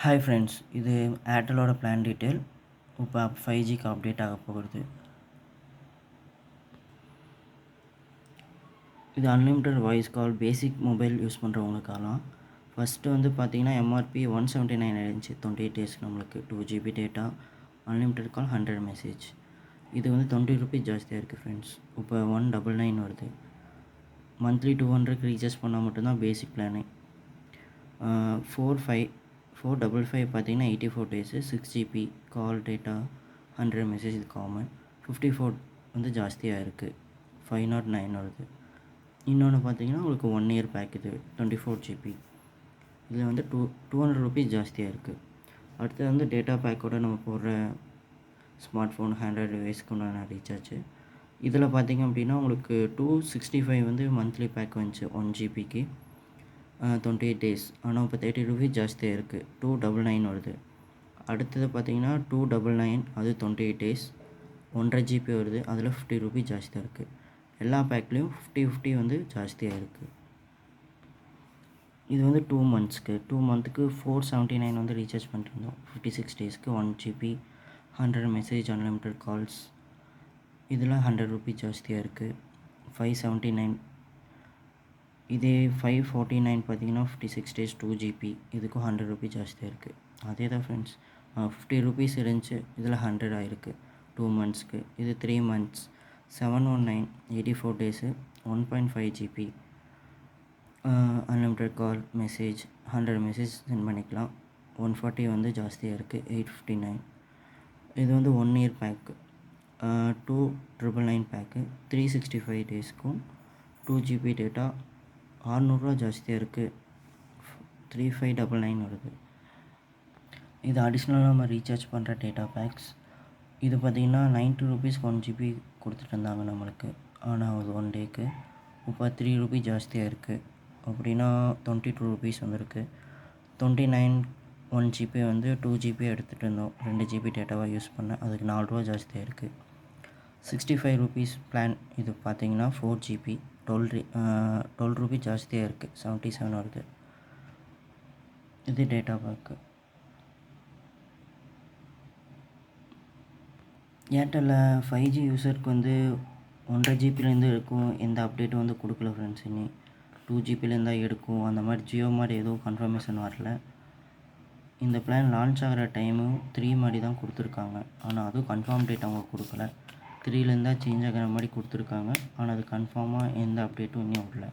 Hi friends, இது ஏர்டெல்லோட plan detail. இப்போ 5Gக்கு update ஆக போகிறது. இது unlimited voice call basic mobile use பண்ணுறவங்களுக்கெல்லாம். ஃபஸ்ட்டு வந்து பார்த்தீங்கன்னா எம்ஆர்பி 179 இருந்துச்சு 28 டேஸ். நம்மளுக்கு 2GB டேட்டா, அன்லிமிட்டட் கால், 100 மெசேஜ். இது வந்து 20 ரூபீஸ் ஜாஸ்தியாக இருக்குது ஃப்ரெண்ட்ஸ். இப்போ 199 வருது. மந்த்லி 200 ரீசார்ஜ் பண்ணால் மட்டும்தான் பேசிக் பிளானு. 455 பார்த்தீங்கன்னா 84 டேஸு, 6GB கால், டேட்டா, 100 மெசேஜ். இது காமன். 54 வந்து ஜாஸ்தியாக இருக்குது, 509 வருது. இன்னொன்று பார்த்தீங்கன்னா உங்களுக்கு 1 இயர் பேக், இது 24GB. இதில் வந்து 200 ரூபீஸ் ஜாஸ்தியாக இருக்குது. அடுத்தது வந்து டேட்டா பேக்கோட நம்ம போடுற ஸ்மார்ட் ஃபோன், ஆண்ட்ராய்டு டிவைஸ்க்கு உண்டான ரீசார்ஜ். இதில் பார்த்தீங்க அப்படின்னா உங்களுக்கு 265 வந்து மந்த்லி பேக் வந்துச்சு 1GBக்கு, 28 டேஸ். ஆனால் இப்போ 30 ரூபீஸ் ஜாஸ்தியாக இருக்குது, 299 வருது. அடுத்தது பார்த்தீங்கன்னா 299, அது 28 டேஸ், 1.5GB வருது. அதில் 50 ரூபீஸ் ஜாஸ்தியாக இருக்குது. எல்லா பேக்லேயும் 50 வந்து ஜாஸ்தியாக இருக்குது. இது வந்து 2 மந்த்ஸ்க்கு. 2 மந்த்துக்கு 479 வந்து ரீசார்ஜ் பண்ணிட்டுருந்தோம். 56 டேஸ்க்கு 1GB, 100 மெசேஜ், அன்லிமிட்டட் கால்ஸ். இதில் 100 ரூபீஸ் ஜாஸ்தியாக இருக்குது, 579. இதே 549 பார்த்தீங்கன்னா 56 டேஸ், 2GB. இதுக்கும் 100 ரூபீஸ் ஜாஸ்தியாக இருக்குது. அதே தான் ஃப்ரெண்ட்ஸ், 50 ரூபீஸ் இருந்துச்சு, இதில் 100 ஆயிருக்கு 2 மந்த்ஸ்க்கு. இது 3 months 719, 84 days, 1.5GB, unlimited call, message, 100 message sent பண்ணிக்கலாம். 140 வந்து ஜாஸ்தியாக இருக்குது, 859. இது வந்து 1 இயர் பேக்கு, 299 பேக்கு, 365 டேஸ்க்கும், 2GB டேட்டா, 600 ரூபா ஜாஸ்தியாக இருக்குது, 3599 வருது. இது அடிஷ்னலாக நம்ம ரீசார்ஜ் பண்ணுற டேட்டா பேக்ஸ். இது பார்த்திங்கன்னா 90 ரூபீஸ் 1GB கொடுத்துட்டு இருந்தாங்க நம்மளுக்கு, ஆனால் அது 1 டேக்கு. இப்போ 3 ரூபீஸ் ஜாஸ்தியாக இருக்குது, அப்படின்னா 22 ரூபீஸ் வந்துருக்கு. 29 1GB வந்து 2GB எடுத்துகிட்டு இருந்தோம், 2GB டேட்டாவாக யூஸ் பண்ணேன். அதுக்கு 4 ரூபா ஜாஸ்தியாக இருக்குது. 65 ரூபீஸ் பிளான். இது பார்த்தீங்கன்னா 4GB, 12 ரூபீஸ் ஜாஸ்தியாக இருக்குது, 77 வருது. இது டேட்டா பேக்கு. ஏர்டெல்லில் 5G யூஸருக்கு வந்து 1.5GBலேருந்து எடுக்கும், எந்த அப்டேட்டும் வந்து கொடுக்கல ஃப்ரெண்ட்ஸ். இனி 2GBலேருந்து தான் எடுக்கும், அந்த மாதிரி ஜியோ மாதிரி எதுவும் கன்ஃபர்மேஷன் வரல. இந்த பிளான் லான்ச் ஆகிற டைமும் 3 மாதிரி தான் கொடுத்துருக்காங்க, ஆனால் அதுவும் கன்ஃபார்ம் டேட் அவங்க கொடுக்கல. 3லேருந்து தான் சேஞ்ச் ஆகிற மாதிரி கொடுத்துருக்காங்க, ஆனால் அது கன்ஃபார்மாக எந்த அப்டேட்டும் இன்னும் வரல.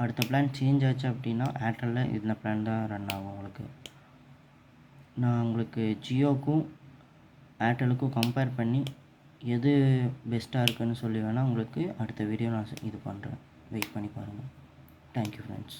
அடுத்த பிளான் சேஞ்ச் ஆச்சு அப்படின்னா ஏர்டெல்லில் இந்த பிளான் தான் ரன் ஆகும் உங்களுக்கு. நான் உங்களுக்கு ஜியோக்கும் ஏர்டெல்லுக்கும் கம்பேர் பண்ணி எது பெஸ்ட்டாக இருக்குதுன்னு சொல்லி வேணால் உங்களுக்கு அடுத்த வீடியோ நான் இது பண்ணுறேன். வெயிட் பண்ணி பாருங்கள். Thank you friends.